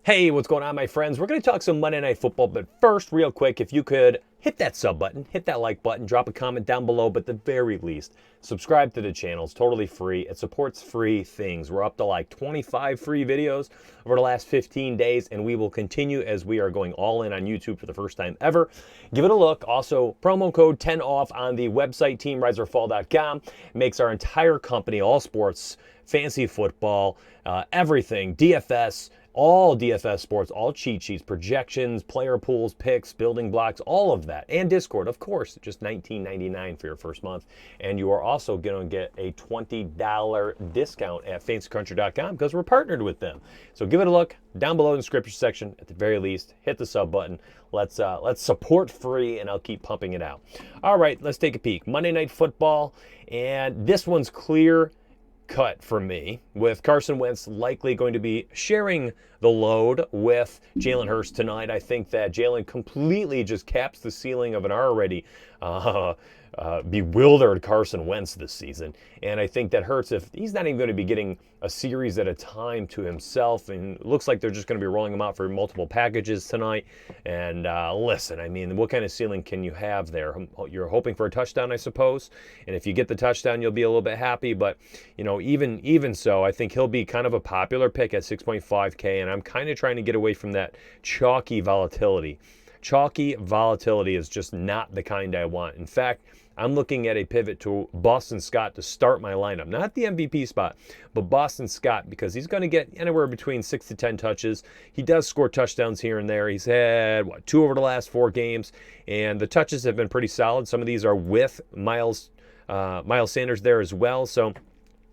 Hey, what's going on, my friends? We're going to talk some Monday Night Football, but first, real quick, if you could hit that sub button, hit that like button, drop a comment down below, but at the very least, subscribe to the channel. It's totally free. It supports free things. We're up to like 25 free videos over the last 15 days, and we will continue as we are going all in on YouTube for the first time ever. Give it a look. Also, promo code 10 off on the website, teamriseorfall.com. Makes our entire company, all sports, fantasy football, everything, DFS, all DFS sports, all cheat sheets, projections, player pools, picks, building blocks, all of that. And Discord, of course, just $19.99 for your first month. And you are also going to get a $20 discount at fantasycruncher.com because we're partnered with them. So give it a look down below in the description section. At the very least, hit the sub button. Let's support free, and I'll keep pumping it out. All right, let's take a peek. Monday Night Football, and this one's clear cut for me, with Carson Wentz likely going to be sharing the load with Jalen Hurts tonight. I think that Jalen completely just caps the ceiling of an already bewildered Carson Wentz this season. And I think that Hurts, if he's not even going to be getting a series at a time to himself, and it looks like they're just going to be rolling him out for multiple packages tonight. And listen, I mean, what kind of ceiling can you have there? You're hoping for a touchdown, I suppose. And if you get the touchdown, you'll be a little bit happy. But, you know, even so, I think he'll be kind of a popular pick at 6.5K. And I'm kind of trying to get away from that chalky volatility. Chalky volatility is just not the kind I want. In fact, I'm looking at a pivot to Boston Scott to start my lineup. Not the MVP spot, but Boston Scott, because he's going to get anywhere between 6 to 10 touches. He does score touchdowns here and there. He's had, 2 over the last 4 games, and the touches have been pretty solid. Some of these are with Miles Sanders there as well. So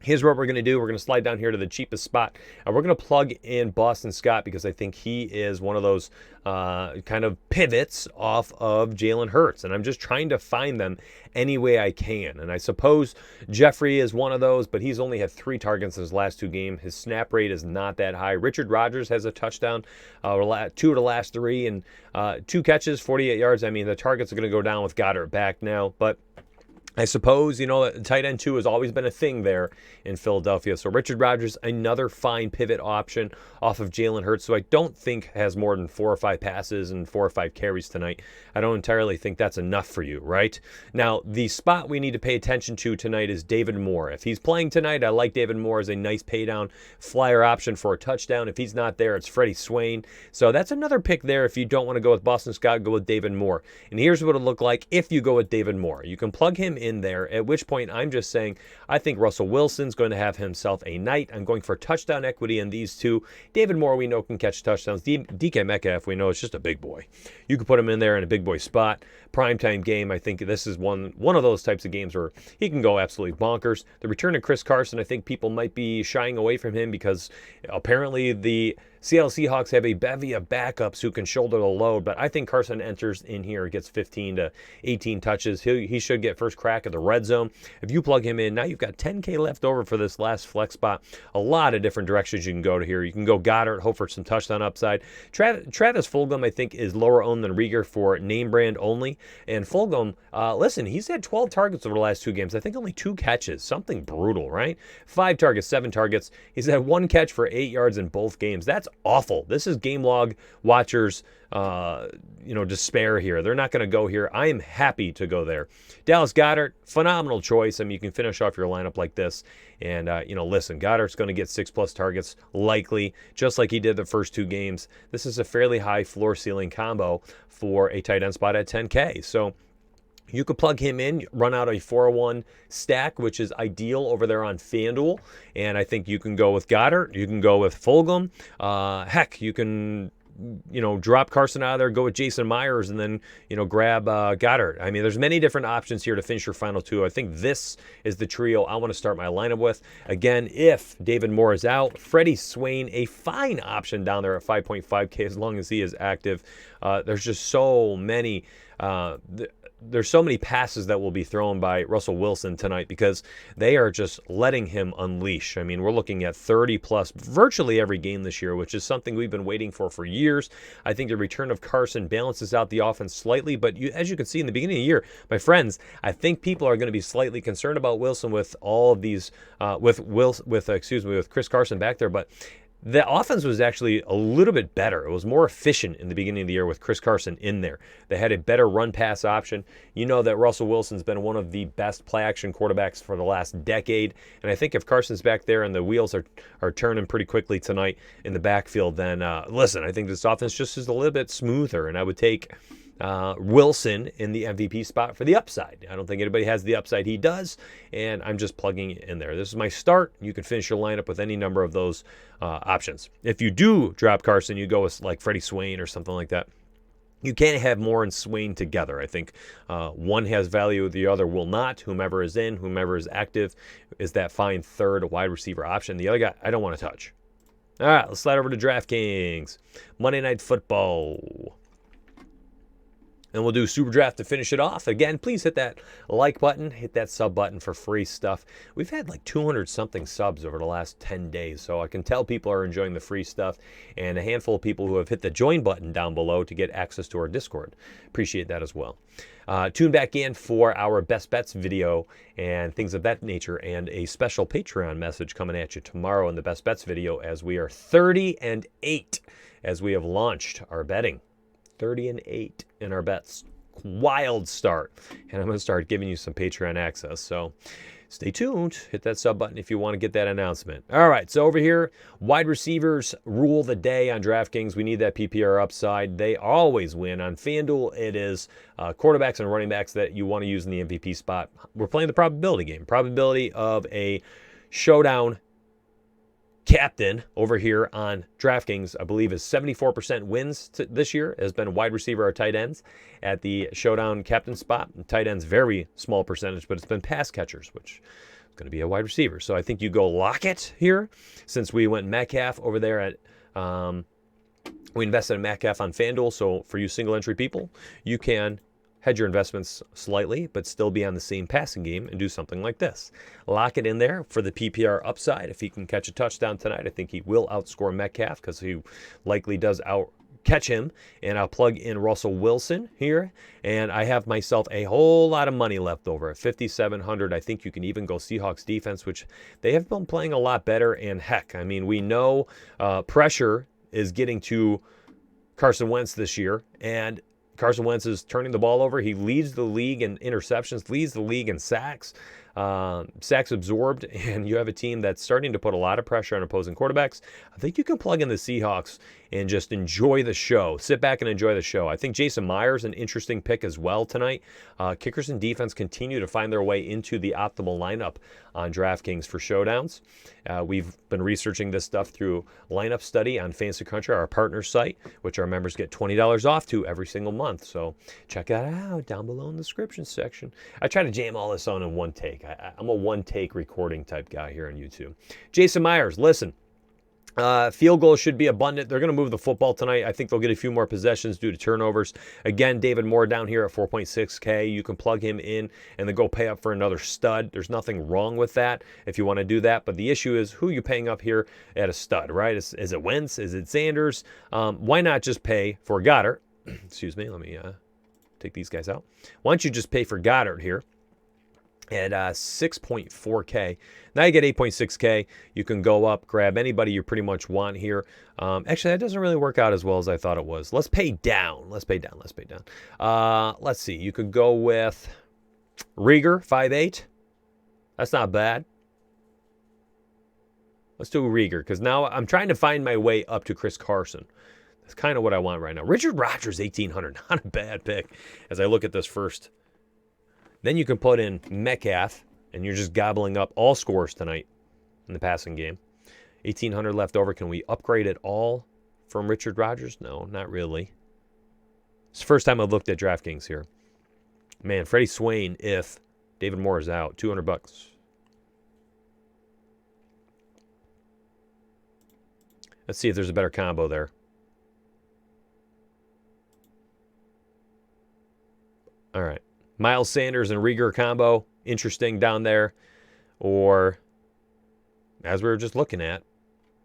here's what we're going to do. We're going to slide down here to the cheapest spot, and we're going to plug in Boston Scott because I think he is one of those kind of pivots off of Jalen Hurts, and I'm just trying to find them any way I can. And I suppose Jeffrey is one of those, but he's only had 3 targets in his last 2 games. His snap rate is not that high. Richard Rodgers has a touchdown, 2 of the last 3, and 2 catches, 48 yards. I mean, the targets are going to go down with Goddard back now, but I suppose, you know, tight end 2 has always been a thing there in Philadelphia. So Richard Rodgers, another fine pivot option off of Jalen Hurts, who I don't think has more than 4 or 5 passes and 4 or 5 carries tonight. I don't entirely think that's enough for you, right? Now, the spot we need to pay attention to tonight is David Moore. If he's playing tonight, I like David Moore as a nice paydown flyer option for a touchdown. If he's not there, it's Freddie Swain. So that's another pick there. If you don't want to go with Boston Scott, go with David Moore. And here's what it'll look like if you go with David Moore. You can plug him in there, at which point I'm just saying I think Russell Wilson's going to have himself a night. I'm going for touchdown equity in these 2. David Moore, we know, can catch touchdowns. DK Metcalf, we know, it's just a big boy. You could put him in there in a big boy spot. Primetime game, I think this is one of those types of games where he can go absolutely bonkers. The return of Chris Carson, I think people might be shying away from him because apparently the Seattle Seahawks have a bevy of backups who can shoulder the load, but I think Carson enters in here, gets 15 to 18 touches. He should get first crack at the red zone. If you plug him in, now you've got 10K left over for this last flex spot. A lot of different directions you can go to here. You can go Goddard, hope for some touchdown upside. Travis Fulgham, I think, is lower owned than Rieger for name brand only. And Fulgham, listen, he's had 12 targets over the last 2 games. I think only 2 catches. Something brutal, right? 5 targets, 7 targets. He's had 1 catch for 8 yards in both games. That's awful. This is game log watchers, despair here. They're not going to go here. I am happy to go there. Dallas Goedert, phenomenal choice. I mean, you can finish off your lineup like this. And, listen, Goddard's going to get 6+ targets, likely, just like he did the first 2 games. This is a fairly high floor ceiling combo for a tight end spot at 10K. So you could plug him in, run out a 401 stack, which is ideal over there on FanDuel. And I think you can go with Goddard. You can go with Fulgham. Heck, you can, drop Carson out of there, go with Jason Myers, and then, grab Goddard. I mean, there's many different options here to finish your final 2. I think this is the trio I want to start my lineup with. Again, if David Moore is out, Freddie Swain, a fine option down there at 5.5K as long as he is active. There's just so many there's so many passes that will be thrown by Russell Wilson tonight because they are just letting him unleash. I mean, we're looking at 30+ virtually every game this year, which is something we've been waiting for years. I think the return of Carson balances out the offense slightly, but as you can see in the beginning of the year, my friends, I think people are going to be slightly concerned about Wilson with all of these, with Chris Carson back there, but The offense was actually a little bit better. It was more efficient in the beginning of the year with Chris Carson in there. They had a better run-pass option. You know that Russell Wilson's been one of the best play-action quarterbacks for the last decade. And I think if Carson's back there and the wheels are turning pretty quickly tonight in the backfield, then listen, I think this offense just is a little bit smoother. And I would take Wilson in the MVP spot for the upside. I don't think anybody has the upside he does, and I'm just plugging it in there. This is my start. You can finish your lineup with any number of those options. If you do drop Carson, you go with like Freddie Swain or something like that. You can't have Moore and Swain together. I think one has value, the other will not. Whomever is in, whomever is active is that fine third wide receiver option. The other guy, I don't want to touch. All right, let's slide over to DraftKings. Monday Night Football. And we'll do Super Draft to finish it off. Again, please hit that like button, hit that sub button for free stuff. We've had like 200-something subs over the last 10 days, so I can tell people are enjoying the free stuff, and a handful of people who have hit the join button down below to get access to our Discord. Appreciate that as well. Tune back in for our Best Bets video and things of that nature, and a special Patreon message coming at you tomorrow in the Best Bets video, as we are 30-8 as we have launched our betting. 30-8 in our bets. Wild start. And I'm going to start giving you some Patreon access. So stay tuned. Hit that sub button if you want to get that announcement. All right, so over here, wide receivers rule the day on DraftKings. We need that PPR upside. They always win. On FanDuel, it is quarterbacks and running backs that you want to use in the MVP spot. We're playing the probability game. Probability of a showdown captain over here on DraftKings, I believe, is 74% wins this year, has been wide receiver or tight ends at the showdown captain spot. And tight ends, very small percentage, but it's been pass catchers, which is going to be a wide receiver. So I think you go Lockett here, since we went Metcalf over there at we invested in Metcalf on FanDuel. So for you single entry people, you can hedge your investments slightly, but still be on the same passing game and do something like this. Lock it in there for the PPR upside. If he can catch a touchdown tonight, I think he will outscore Metcalf, because he likely does catch him. And I'll plug in Russell Wilson here, and I have myself a whole lot of money left over at 5,700. I think you can even go Seahawks defense, which they have been playing a lot better. And heck, I mean, we know pressure is getting to Carson Wentz this year, and Carson Wentz is turning the ball over. He leads the league in interceptions, leads the league in sacks, sacks absorbed, and you have a team that's starting to put a lot of pressure on opposing quarterbacks. I think you can plug in the Seahawks and just enjoy the show. Sit back and enjoy the show. I think Jason Myers, an interesting pick as well tonight. Kickers and defense continue to find their way into the optimal lineup on DraftKings for showdowns. We've been researching this stuff through Lineup Study on Fantasy Country, our partner site, which our members get $20 off to every single month. So check that out down below in the description section. I try to jam all this on in one take. I'm a one-take recording type guy here on YouTube. Jason Myers, listen. Field goals should be abundant. They're going to move the football tonight. I think they'll get a few more possessions due to turnovers. Again, David Moore down here at 4.6K. You can plug him in and then go pay up for another stud. There's nothing wrong with that if you want to do that. But the issue is, who are you paying up here at a stud, right? Is it Wentz? Is it Sanders? Why not just pay for Goddard? Excuse me. Let me take these guys out. Why don't you just pay for Goddard here at 6.4K. Now you get 8.6K. You can go up, grab anybody you pretty much want here. Actually, that doesn't really work out as well as I thought it was. Let's pay down. Let's pay down. Let's see. You could go with Rieger, 5.8. That's not bad. Let's do Rieger, because now I'm trying to find my way up to Chris Carson. That's kind of what I want right now. Richard Rodgers, 1,800. Not a bad pick as I look at this first. Then you can put in Metcalf, and you're just gobbling up all scores tonight in the passing game. 1,800 left over. Can we upgrade it all from Richard Rodgers? No, not really. It's the first time I've looked at DraftKings here. Man, Freddie Swain, if David Moore is out, $200. Let's see if there's a better combo there. All right. Miles Sanders and Rieger combo, interesting down there. Or, as we were just looking at,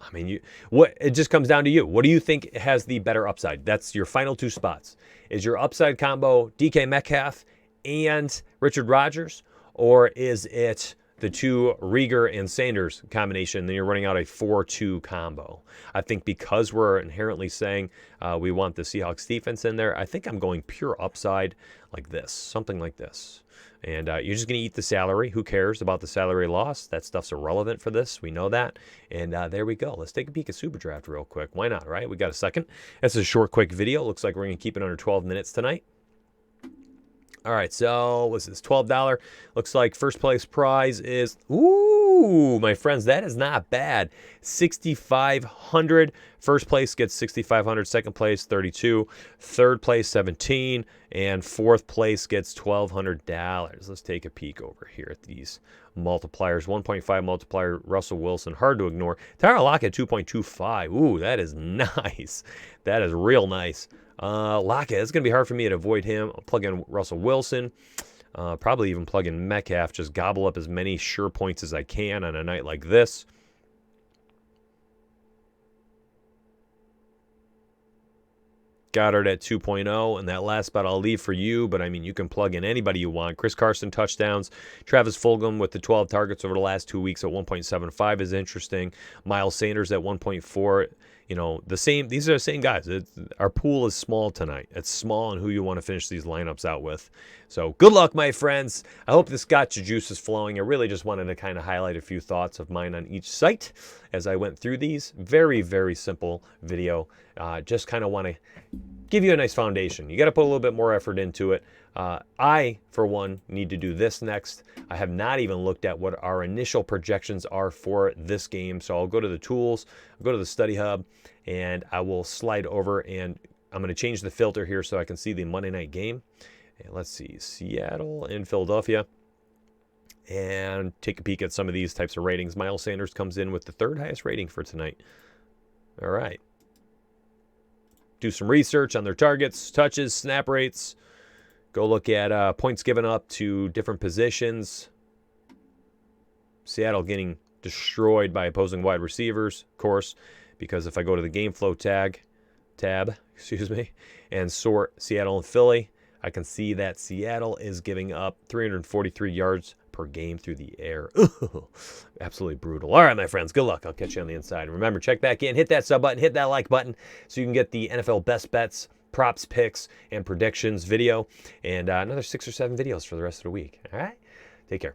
I mean, it just comes down to you. What do you think has the better upside? That's your final two spots. Is your upside combo DK Metcalf and Richard Rodgers? Or is it the two Rieger and Sanders combination, then you're running out a 4-2 combo. I think because we're inherently saying we want the Seahawks defense in there, I think I'm going pure upside like this, something like this. And you're just going to eat the salary. Who cares about the salary loss? That stuff's irrelevant for this. We know that. And there we go. Let's take a peek at Superdraft real quick. Why not, right? We got a second. That's a short, quick video. Looks like we're going to keep it under 12 minutes tonight. All right, so what's this? $12. Looks like first place prize is, ooh, my friends, that is not bad. $6,500. First place gets $6,500. Second place, $32. Third place, $17. And fourth place gets $1,200. Let's take a peek over here at these multipliers. 1.5 multiplier, Russell Wilson, hard to ignore. Tyler Lockett, 2.25. Ooh, that is nice. That is real nice. Lockett, it's going to be hard for me to avoid him. I'll plug in Russell Wilson. Probably even plug in Metcalf. Just gobble up as many sure points as I can on a night like this. Goddard at 2.0, and that last spot I'll leave for you, but I mean, you can plug in anybody you want. Chris Carson touchdowns. Travis Fulgham with the 12 targets over the last 2 weeks at 1.75 is interesting. Miles Sanders at 1.4. You know, these are the same guys. Our pool is small tonight. It's small on who you want to finish these lineups out with. So good luck, my friends. I hope this got your juices flowing. I really just wanted to kind of highlight a few thoughts of mine on each site as I went through these. Very, very simple video. Just kind of want to give you a nice foundation. You got to put a little bit more effort into it. I, for one, need to do this next. I have not even looked at what our initial projections are for this game. So I'll go to the tools, I'll go to the study hub, and I will slide over, and I'm going to change the filter here so I can see the Monday night game. And let's see, Seattle and Philadelphia. And take a peek at some of these types of ratings. Miles Sanders comes in with the third highest rating for tonight. All right. Do some research on their targets, touches, snap rates. Go look at points given up to different positions. Seattle getting destroyed by opposing wide receivers, of course, because if I go to the game flow tab, and sort Seattle and Philly, I can see that Seattle is giving up 343 yards per game through the air. Ooh, absolutely brutal. All right, my friends, good luck. I'll catch you on the inside. And remember, check back in, hit that sub button, hit that like button so you can get the NFL best bets, props, picks, and predictions video, and another 6 or 7 videos for the rest of the week. All right? Take care.